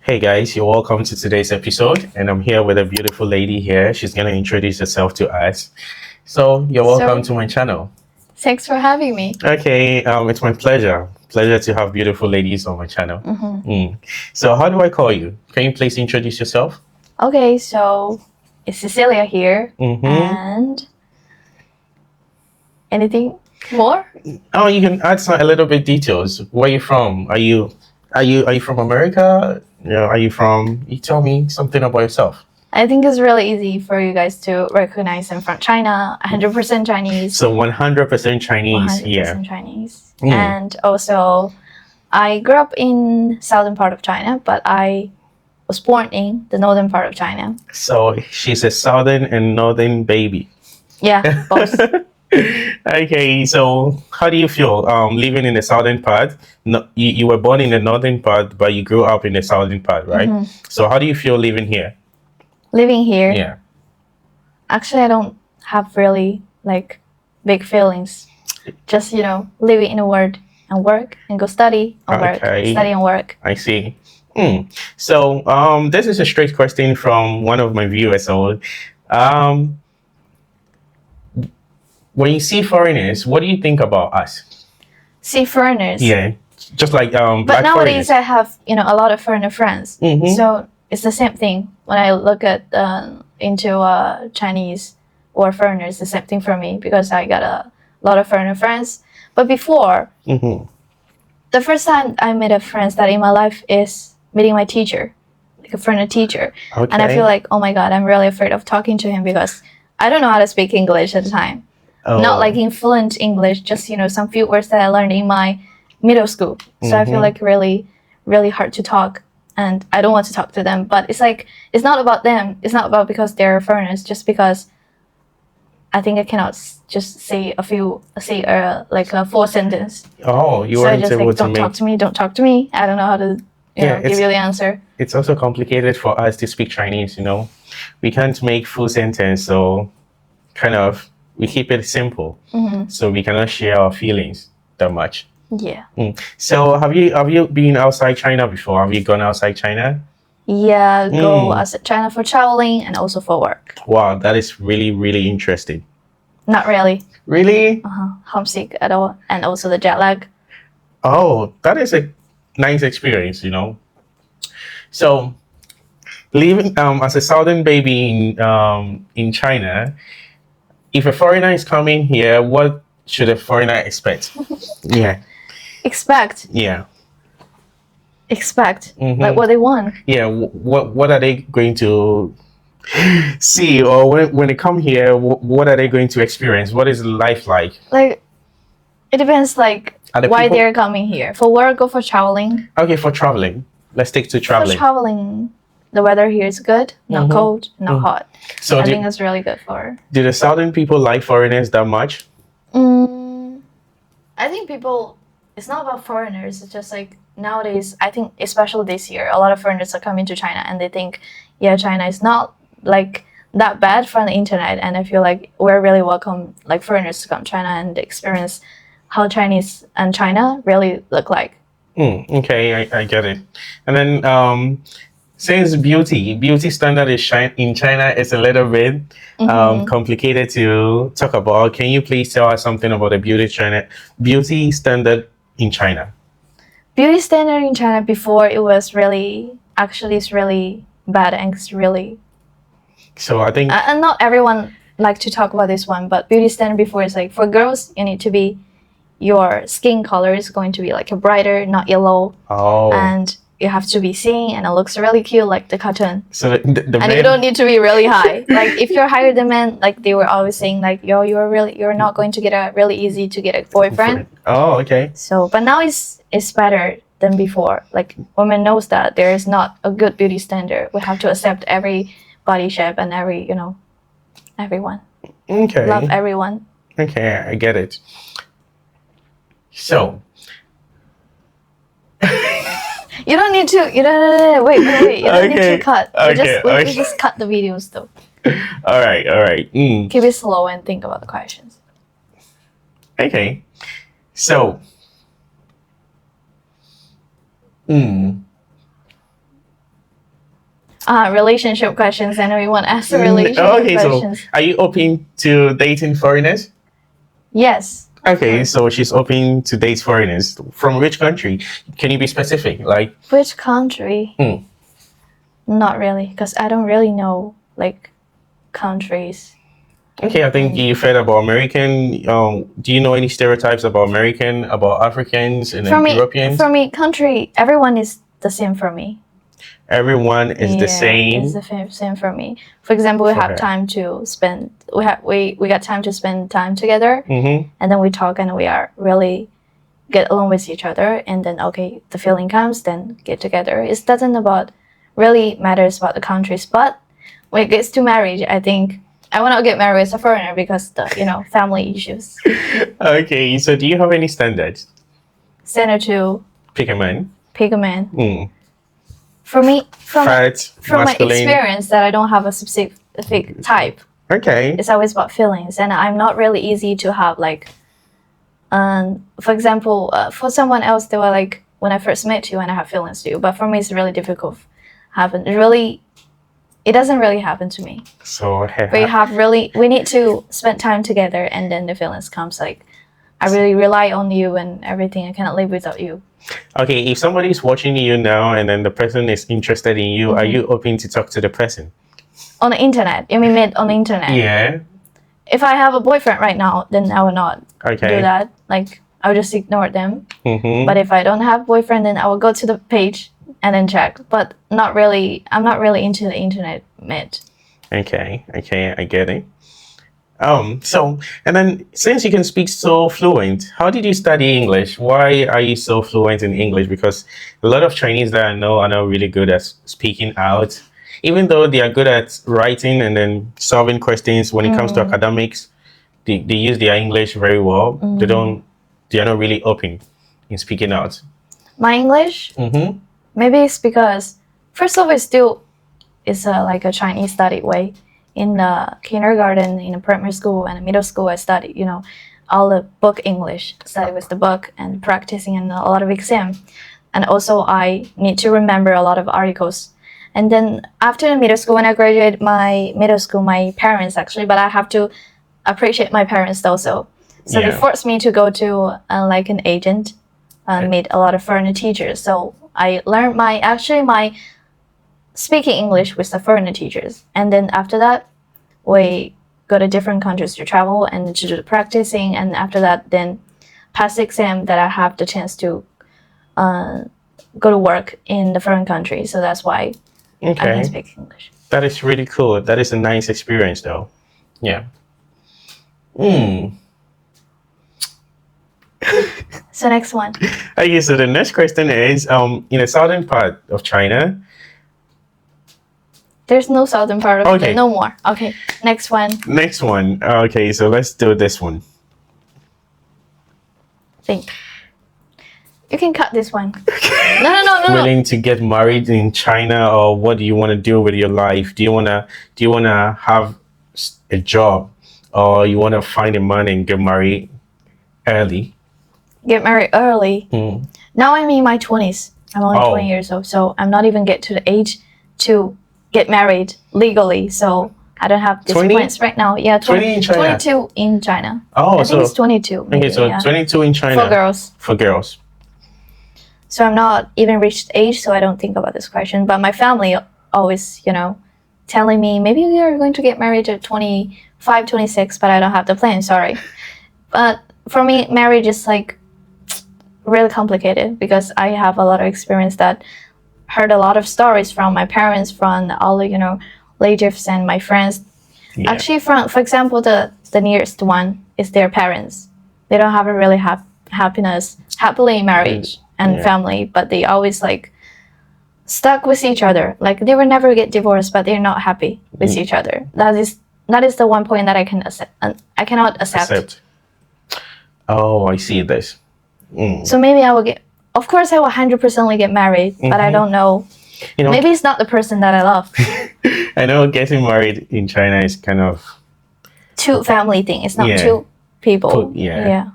Hey guys, you're welcome to today's episode, and I'm here with a beautiful lady here. She's gonna introduce herself to us. So you're welcome to my channel. Thanks for having me. Okay, it's my pleasure. Pleasure to have beautiful ladies on my channel. Mm-hmm. So how do I call you? Can you please introduce yourself? Okay, so it's Cecilia here, Mm-hmm. and anything more? Oh, you can add a little bit details. Where are you from? Are you from America? Are you from? You tell me something about yourself. I think it's really easy for you guys to recognize I'm from China, 100% Chinese. So 100% Chinese. 100% Yeah. Chinese. And also, I grew up in southern part of China, but I was born in the northern part of China. So she's a southern and northern baby. Yeah, both. Okay, so how do you feel living in the southern part? No, you were born in the northern part, but you grew up in the southern part, right? Mm-hmm. So how do you feel living here? Living here, Yeah. actually, I don't have really like big feelings. Just living in a world and work and go study and work, study and work. I see. So this is a straight question from one of my viewers. So when you see foreigners, what do you think about us? See foreigners. Yeah, just like But black nowadays foreigners. I have a lot of foreigner friends. Mhm. So it's the same thing when I look at into Chinese or foreigners. The same thing for me because I got a lot of foreigner friends. But before, the first time I met a friend that in my life is meeting my teacher, like a foreigner teacher, and I feel like, oh my god, I'm really afraid of talking to him because I don't know how to speak English at the time. Not like in fluent English, just some few words that I learned in my middle school. So I feel like really, really hard to talk, and I don't want to talk to them. But it's like it's not about them. It's not about because they're foreigners. Just because I think I cannot just say like a full sentence. Oh, you So I weren't just able like to don't make. talk to me. Don't talk to me. I don't know how to give you the answer. It's also complicated for us to speak Chinese. We can't make full sentence, so kind of we keep it simple, so we cannot share our feelings that much. Yeah. So have you been outside China before? Have you gone outside China? Yeah, go outside China for traveling and also for work. Wow, that is really, really interesting. Not really. Really? Homesick at all, and also the jet lag. Oh, that is a nice experience. So living as a southern baby in China, if a foreigner is coming here, what should a foreigner expect? Yeah. Expect. Yeah. Expect. Like what they want. Yeah. What are they going to see, or when they come here, what are they going to experience? What is life like? Like, it depends. Like why people... they're coming here for work or for traveling. Okay, for traveling. Let's stick to traveling. For traveling, the weather here is good. Not cold, not hot. So I think it's really good for. Do the southern people like foreigners that much? I think people. It's not about foreigners. It's just like nowadays. I think especially this year, a lot of foreigners are coming to China and they think, yeah, China is not like that bad from the internet, and I feel like we're really welcome like foreigners to come to China and experience how Chinese and China really look like. Okay, I get it. And then since beauty standard in China is a little bit complicated to talk about, can you please tell us something about the beauty standard in China? Beauty standard in China before it was really it's really bad and it's really. So I think and not everyone like to talk about this one, but beauty standard before is like for girls you need to be your skin color is going to be like a brighter, not yellow. Oh. And you have to be seen and it looks really cute like the cartoon. So the and you don't need to be really high. Like if you're higher than men, like they were always saying like, yo, you're not going to get a really easy to get a boyfriend. Oh, okay. So but now it's better than before. Like women knows that there is not a good beauty standard. We have to accept every body shape and every everyone. Okay. Love everyone. Okay, I get it. So you don't need to. Wait. You don't need to cut. We just cut the videos though. All right. Keep it slow and think about the questions. Okay. So. relationship questions, and we want to ask the Mm, relationship okay, so questions. are you open to dating foreigners? Yes. Okay, so she's open to date foreigners. From which country? Can you be specific? Like, Which country? hmm, Not really, because I don't really know like countries. okay, I think you've heard about American. Do you know any stereotypes about American, about Africans, and then Europeans? For me, country, everyone is the same for me. Everyone is the It's same. the same for me. For example, we For have her. time to spend. We got time to spend time together, Mm-hmm. and then we talk, and we are really get along with each other. And then okay, the feeling comes, then get together. It doesn't about really matters about the countries, but when it gets to marriage, I think I want to get married as a foreigner because the family issues. Okay, so do you have any standards? Standard to Pick a man. pick a man. Mm. For me, from Fat, my masculine. experience, that I don't have a specific type. Okay. It's always about feelings, and I'm not really easy to have like. For example, for someone else, they were like, when I first met you, and I have feelings to you. But for me, it's really difficult. It doesn't really happen to me. So We need to spend time together, and then the feelings comes. Like, I really rely on you and everything. I cannot live without you. okay, if somebody is watching you now and then the person is interested in you, are you open to talk to the person? On the internet, you mean meet on the internet? Yeah. If I have a boyfriend right now, then I will not Okay. do that. Like, I'll just ignore them. Mm-hmm. But if I don't have boyfriend, then I will go to the page and then check. But not really. I'm not really into the internet meet. Okay, I get it. So, and then since you can speak so fluent, how did you study English? Why are you so fluent in English? Because a lot of Chinese that I know are not really good at speaking out. Even though they are good at writing and then solving questions when it comes to academics, they use their English very well. They are not really open in speaking out. My English, Mm-hmm. maybe it's because first of all, it's like a Chinese study way. In the kindergarten, in the primary school, and middle school, I studied, all the book English, study with the book and practicing and a lot of exam. And also I need to remember a lot of articles. And then after the middle school, when I graduated my middle school, my parents actually, but I have to appreciate my parents also. So they forced me to go to like an agent and meet a lot of foreign teachers. So I learned my speaking English with the foreign teachers. And then after that, we go to different countries to travel and to do the practicing. And after that, then pass the exam that I have the chance to go to work in the foreign country. So that's why I can speak English. That is really cool. That is a nice experience though. Yeah. So next one. Okay, so the next question is in the southern part of China. There's no southern part of Okay. no more. Okay, next one. Next one. Okay, so let's do this one. Think. You can cut this one. No. Willing to get married in China, or what do you want to do with your life? Do you wanna have a job, or you wanna find a man and get married early? Get married early. Now I'm in my 20s. I'm only Oh. 20 years old, so I'm not even get to the age to get married legally. So I don't have these 20? plans right now. Yeah, 20 in China? 22 in China. Oh, I think it's 22. Maybe, okay, so yeah. 22 in China For girls. For girls. So I'm not even reached age, so I don't think about this question. But my family always, telling me maybe we are going to get married at 25, 26, but I don't have the plan. Sorry. But for me, marriage is like really complicated because I have a lot of experience that heard a lot of stories from my parents, from all the relatives and my friends. Yeah. Actually, for example, the nearest one is their parents. They don't have a really happily marriage and family, but they always like stuck with each other. Like they will never get divorced, but they're not happy with each other. That is the one point that I cannot accept. Oh, I see this. So maybe I will get. Of course, I will 100% get married, but I don't know. Maybe it's not the person that I love. I know getting married in China is kind of two family thing. It's not two people. Yeah.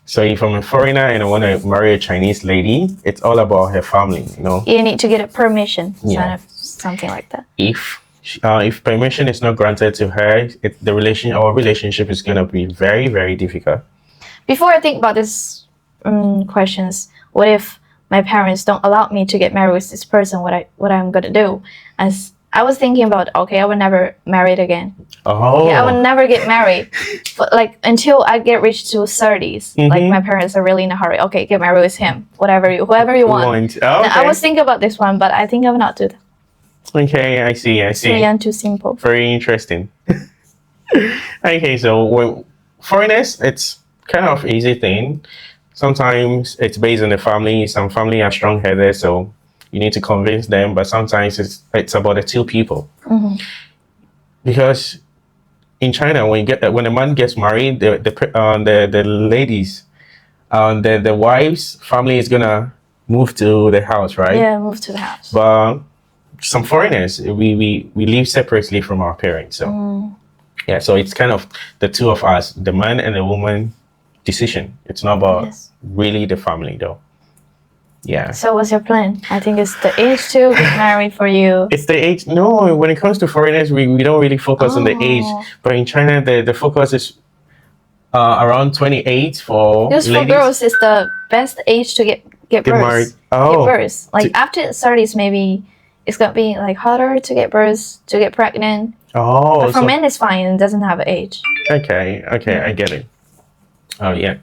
So if I'm a foreigner and I want to marry a Chinese lady, it's all about her family, You need to get a permission. something like that. If permission is not granted to her, our relationship is gonna be very, very difficult. Before I think about these questions, what if my parents don't allow me to get married with this person? What I'm gonna do? As I was thinking about, okay, I will never marry again. Oh, Yeah, I will never get married, but like until I get reached to 30s. Like my parents are really in a hurry. Okay, get married with him, whoever you want. Oh, okay. Now, I was thinking about this one, but I think I will not do that. Okay, I see. Too young, too simple. Very interesting. Okay, so when foreigners, it's kind of easy thing. Sometimes it's based on the family. Some family are strong-headed, so you need to convince them. But sometimes it's about the two people. Because in China, when a man gets married, the ladies, the wife's family is gonna move to the house, right? Yeah, move to the house. But some foreigners, we live separately from our parents. So yeah, so it's kind of the two of us, the man and the woman decision. It's not about really the family though. Yeah. So what's your plan? I think it's the age to get married for you. It's the age. No, when it comes to foreigners, we don't really focus on the age. But in China, the focus is around 28 for because ladies. For girls, it's the best age to get birth. Married. Oh. Get birth. Like after 30s, maybe it's gonna be like harder to get birth, to get pregnant. Oh. But for men, it's fine. It doesn't have an age. Okay, I get it. Oh yeah.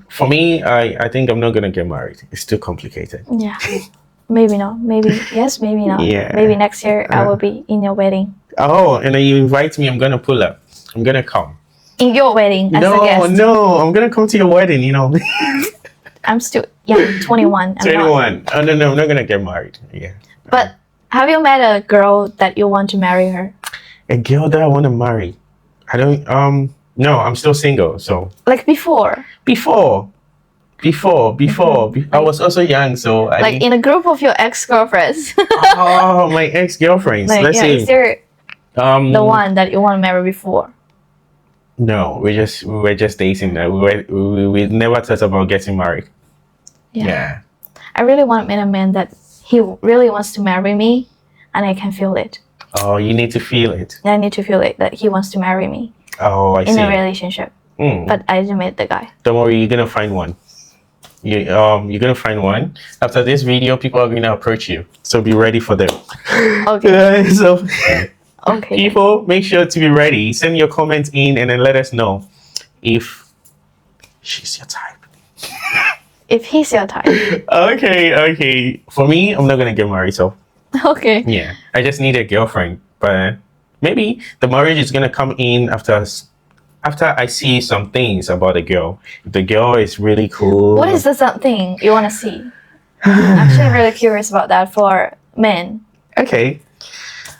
For me, I think I'm not gonna get married. It's too complicated. Yeah. Maybe not. Maybe yes. Maybe not. Yeah. Maybe next year I will be in your wedding. Oh, and then you invite me. I'm gonna pull up. I'm gonna come. In your wedding as a guest. No, I'm gonna come to your wedding. You know. I'm still young, 21. 21. Oh no, I'm not gonna get married. Yeah. But have you met a girl that you want to marry her? A girl that I want to marry. I don't. No, I'm still single. So. Like before. I was also young, so I like in a group of your ex-girlfriends. Oh, my ex-girlfriends. Like, Let's see. Is there the one that you want to marry before? No, we were just dating. We never thought about getting married. Yeah. I really want to meet a man that he really wants to marry me, and I can feel it. Oh, you need to feel it. I need to feel it that he wants to marry me. Oh, I see. In a relationship. But I didn't meet the guy. Don't worry, you're gonna find one. You're gonna find one. After this video, people are gonna approach you, so be ready for them. Okay. Okay. People, make sure to be ready. Send your comments in, and then let us know if she's your type. If he's your type. Okay. For me, I'm not gonna get married, so. Okay. Yeah, I just need a girlfriend, but maybe the marriage is gonna come in after I see some things about the girl. If the girl is really cool. What is the something you want to see? I'm actually really curious about that for men. Okay.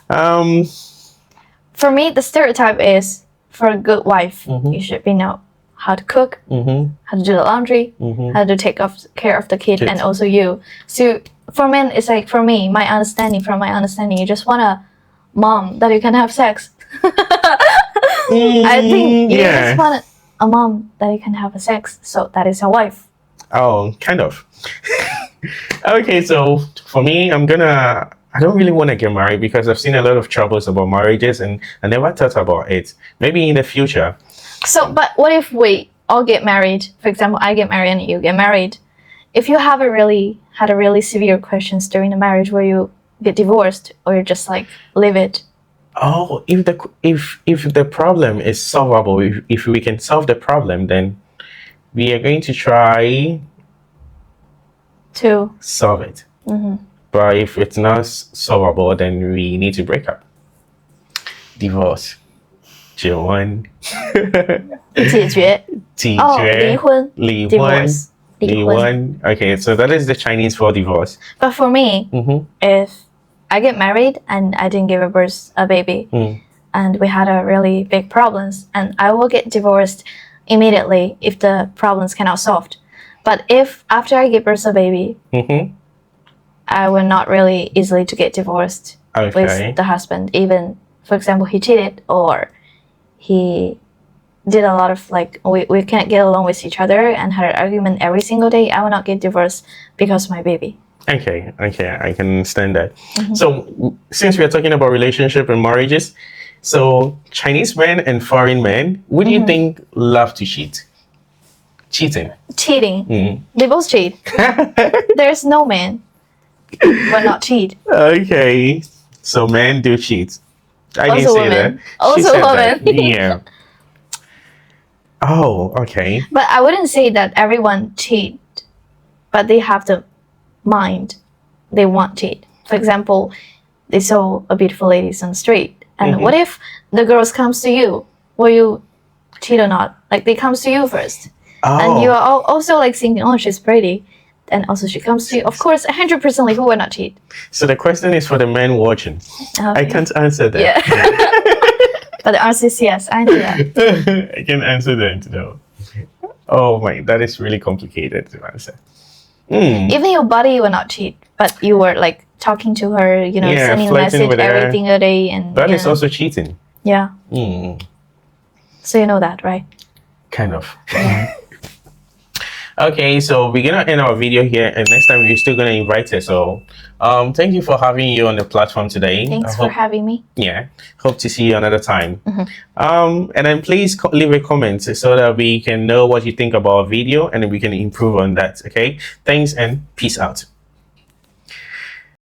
For me, the stereotype is for a good wife, you should know how to cook, how to do the laundry, how to take care of the kid, and also you. So for men, it's like from my understanding, you just want a mom that you can have sex. I think you just want a mom that you can have a sex, so that is your wife. Oh, kind of. Okay, so for me, I don't really want to get married because I've seen a lot of troubles about marriages and I never thought about it. Maybe in the future. So, but what if we all get married? For example, I get married and you get married. If you had a really severe questions during the marriage where you get divorced or you just like leave it. Oh, if the problem is solvable, if we can solve the problem, then we are going to try to solve it. But if it's not solvable, then we need to break up. Divorce. 结婚. 解决. Divorce. 离婚. Okay, so that is the Chinese for divorce. But for me, if I get married and I didn't give a baby, and we had a really big problems, and I will get divorced immediately if the problems cannot solved. But if after I give birth a baby, I will not really easily to get divorced with the husband. Even, for example, he cheated or he did a lot of like we can't get along with each other and had an argument every single day. I will not get divorced because of my baby. Okay, I can understand that. So, since we are talking about relationship and marriages, so Chinese men and foreign men, would you think love to cheat? Cheating. Cheating. They both cheat. There's no man will not cheat. Okay, so men do cheat. I didn't Also say women. that. She Also said women. that. Yeah. Oh, okay. But I wouldn't say that everyone cheat, but they have the mind they want cheat. For example, they saw a beautiful lady on the street, and what if the girls comes to you? Will you cheat or not? Like they comes to you first, and you are also like thinking, oh, she's pretty, and also she comes to you. Of course, 100% like who will not cheat? So the question is for the men watching. I can't answer that. Yeah. But the answer is yes. I know that. I can answer that though. Oh my, that is really complicated to answer. Even your body will not cheat, but you were like talking to her, you know, sending a flirting message with her. every single day, and That you is know. also cheating. Yeah. So you know that, right? Kind of. Okay, so we're gonna end our video here, and next time we're still gonna invite her. So, thank you for having you on the platform today. Thanks for having me. Yeah, hope to see you another time. And then please leave a comment so that we can know what you think about our video, and then we can improve on that. Okay, thanks and peace out.